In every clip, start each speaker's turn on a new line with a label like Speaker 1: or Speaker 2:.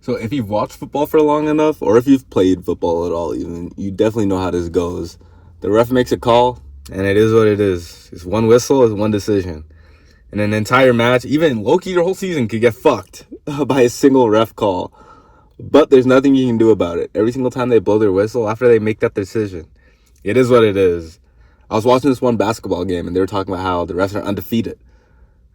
Speaker 1: So if you've watched football for long enough, or if you've played football at all, even, you definitely know how this goes. The ref makes a call, and it is what it is. It's one whistle, it's one decision. And an entire match, even low-key, your whole season could get fucked by a single ref call. But there's nothing you can do about it. Every single time they blow their whistle, after they make that decision, it is what it is. I was watching this one basketball game, and they were talking about how the refs are undefeated.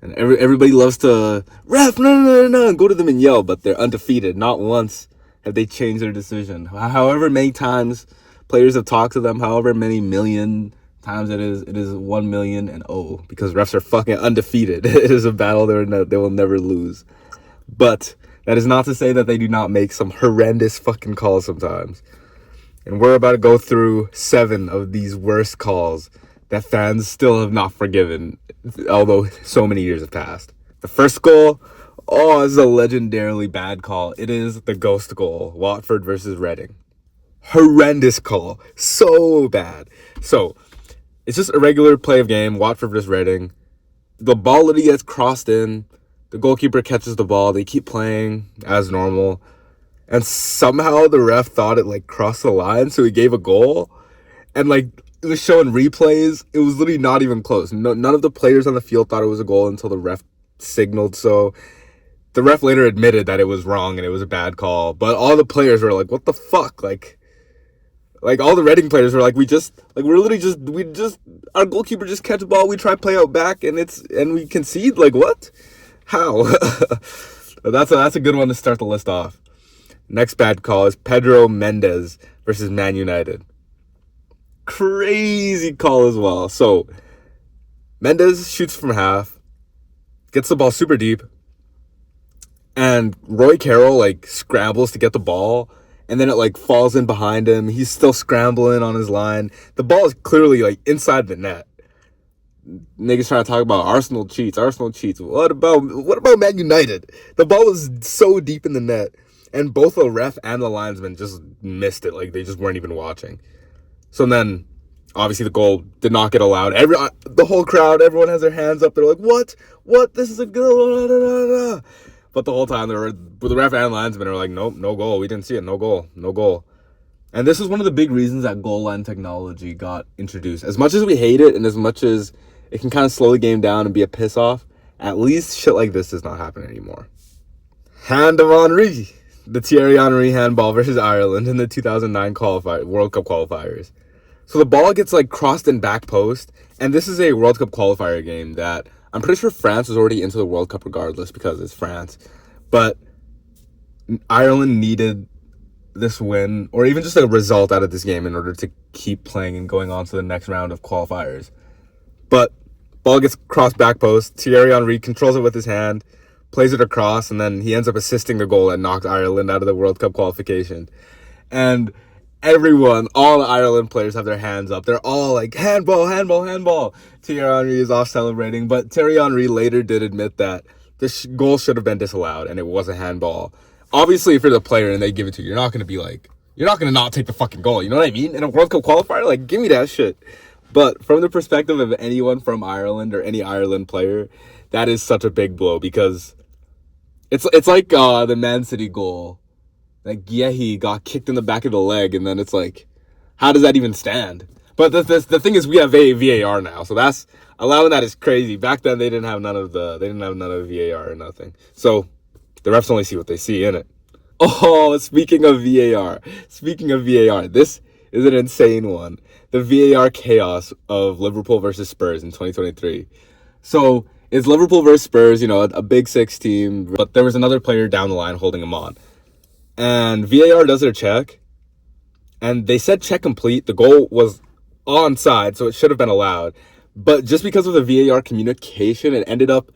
Speaker 1: And everybody loves to, ref, no, and go to them and yell, but they're undefeated. Not once have they changed their decision. However many times players have talked to them, however many million times it is 1 million and because refs are fucking undefeated. It is a battle they will never lose. But that is not to say that they do not make some horrendous fucking calls sometimes. And we're about to go through 7 of these worst calls that fans still have not forgiven, although so many years have passed. The first goal, this is a legendarily bad call. It is the ghost goal, Watford versus Reading. Horrendous call. So bad. So, it's just a regular play of game, Watford versus Reading. The ball literally gets crossed in. The goalkeeper catches the ball. They keep playing as normal. And somehow the ref thought it, crossed the line, so he gave a goal. And, it was showing replays. It was literally not even close. None of the players on the field thought it was a goal until the ref signaled so. The ref later admitted that it was wrong and it was a bad call. But all the players were like, what the fuck? All the Reading players were like, our goalkeeper just catch the ball, we try play out back, and we concede? What? How? That's a good one to start the list off. Next bad call is Pedro Mendes versus Man United. Crazy call as well. So, Mendes shoots from half, gets the ball super deep, and Roy Carroll, scrambles to get the ball, and then it, falls in behind him. He's still scrambling on his line. The ball is clearly, inside the net. Niggas trying to talk about Arsenal cheats. What about Man United? The ball was so deep in the net, and both the ref and the linesman just missed it. They just weren't even watching. So then, obviously, the goal did not get allowed. The whole crowd, everyone has their hands up. They're like, what? This is a goal. But the whole time, the ref and linesman are like, nope, no goal. We didn't see it. No goal. And this is one of the big reasons that goal line technology got introduced. As much as we hate it, and as much as it can kind of slow the game down and be a piss off, at least shit like this does not happen anymore. Hand of Henry. The Thierry Henry handball versus Ireland in the 2009 World Cup qualifiers. So the ball gets crossed in back post, and this is a World Cup qualifier game that I'm pretty sure France was already into the World Cup regardless because it's France. But Ireland needed this win, or even just a result out of this game in order to keep playing and going on to the next round of qualifiers. But ball gets crossed back post. Thierry Henry controls it with his hand, plays it across, and then he ends up assisting the goal that knocked Ireland out of the World Cup qualification. And all the Ireland players have their hands up. They're all like, handball. Thierry Henry is off celebrating, but Thierry Henry later did admit that the goal should have been disallowed, and it was a handball. Obviously, if you're the player and they give it to you, you're not going to not take the fucking goal. You know what I mean? In a World Cup qualifier, give me that shit. But from the perspective of anyone from Ireland or any Ireland player, that is such a big blow because it's like the Man City goal. He got kicked in the back of the leg, and then it's how does that even stand? But the thing is, we have VAR now, so that's allowing that is crazy. Back then, they didn't have none of VAR or nothing. So the refs only see what they see in it. Oh, speaking of VAR, this is an insane one. The VAR chaos of Liverpool versus Spurs in 2023. So it's Liverpool versus Spurs, a Big Six team, but there was another player down the line holding him on. And VAR does their check, and they said check complete. The goal was onside, so it should have been allowed. But just because of the VAR communication, it ended up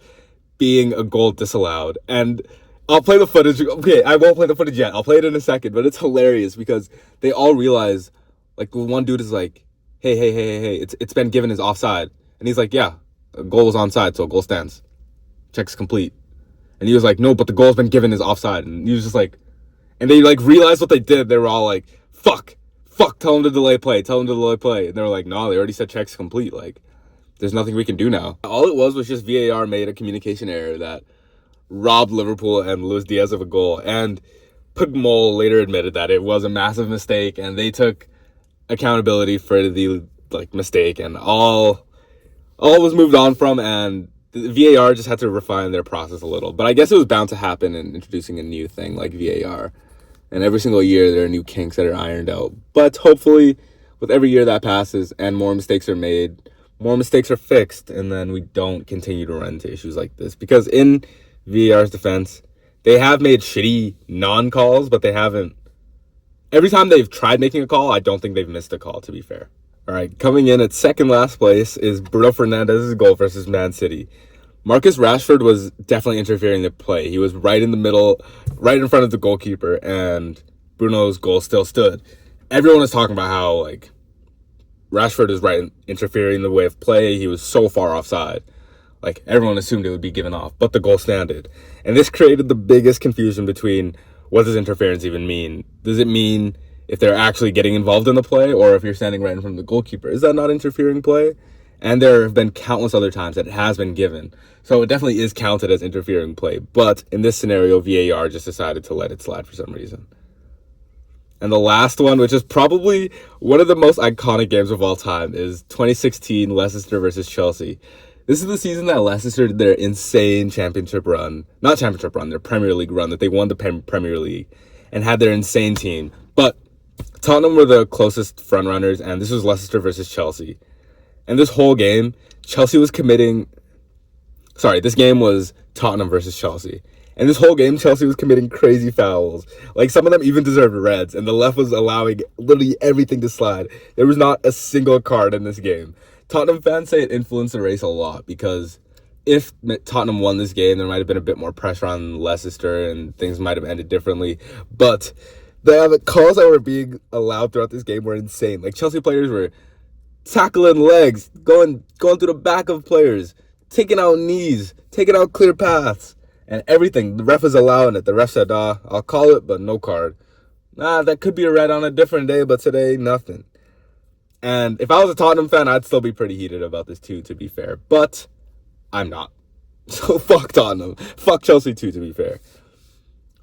Speaker 1: being a goal disallowed. And I'll play the footage. Okay, I won't play the footage yet. I'll play it in a second, but it's hilarious because they all realize, one dude is like, hey, it's been given as offside. And he's like, yeah, a goal was onside, so a goal stands. Check's complete. And he was like, no, but the goal's been given as offside. And he was just like, and they realized what they did. They were all like, fuck, tell them to delay play. And they were like, no, they already said check's complete. There's nothing we can do now. All it was just VAR made a communication error that robbed Liverpool and Luis Diaz of a goal. And Pugmole later admitted that it was a massive mistake, and they took accountability for the mistake, and all was moved on from, and the VAR just had to refine their process a little. But I guess it was bound to happen in introducing a new thing like VAR. And every single year there are new kinks that are ironed out. But hopefully, with every year that passes and more mistakes are made, more mistakes are fixed, and then we don't continue to run into issues like this. Because in VAR's defense, they have made shitty non-calls, but they haven't. Every time they've tried making a call, I don't think they've missed a call, to be fair. All right, coming in at second last place is Bruno Fernandes's goal versus Man City. Marcus Rashford was definitely interfering the play. He was right in the middle, right in front of the goalkeeper, and Bruno's goal still stood. Everyone was talking about how, Rashford is right interfering in the way of play. He was so far offside. Everyone assumed it would be given off, but the goal standed. And this created the biggest confusion between what does interference even mean? Does it mean if they're actually getting involved in the play, or if you're standing right in front of the goalkeeper? Is that not interfering play? And there have been countless other times that it has been given. So it definitely is counted as interfering play. But in this scenario, VAR just decided to let it slide for some reason. And the last one, which is probably one of the most iconic games of all time, is 2016 Leicester versus Chelsea. This is the season that Leicester did their insane championship run. Not championship run, their Premier League run, that they won the Premier League and had their insane team. But Tottenham were the closest frontrunners, and this was Leicester versus Chelsea. And this whole game, this game was Tottenham versus Chelsea. And this whole game, Chelsea was committing crazy fouls. Some of them even deserved reds, and the left was allowing literally everything to slide. There was not a single card in this game. Tottenham fans say it influenced the race a lot, because if Tottenham won this game, there might have been a bit more pressure on Leicester, and things might have ended differently. But the calls that were being allowed throughout this game were insane. Chelsea players were tackling legs, going through the back of players, taking out knees, taking out clear paths, and everything. The ref was allowing it. The ref said, I'll call it, but no card. That could be a red on a different day, but today, nothing. And if I was a Tottenham fan, I'd still be pretty heated about this too, to be fair. But I'm not. So fuck Tottenham. Fuck Chelsea too, to be fair.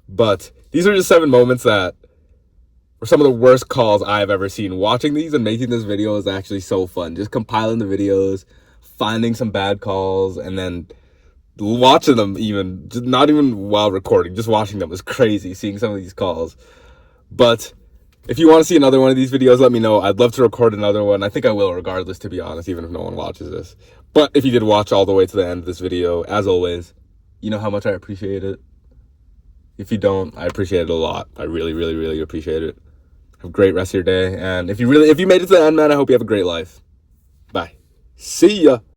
Speaker 1: But these are just 7 moments that were some of the worst calls I've ever seen. Watching these and making this video is actually so fun. Just compiling the videos, finding some bad calls, and then watching them even. Just not even while recording. Just watching them was crazy, seeing some of these calls. But if you want to see another one of these videos, let me know. I'd love to record another one. I think I will regardless, to be honest, even if no one watches this. But if you did watch all the way to the end of this video, as always, you know how much I appreciate it. If you don't, I appreciate it a lot. I really, really, really appreciate it. Have a great rest of your day. And if you made it to the end, man, I hope you have a great life. Bye. See ya.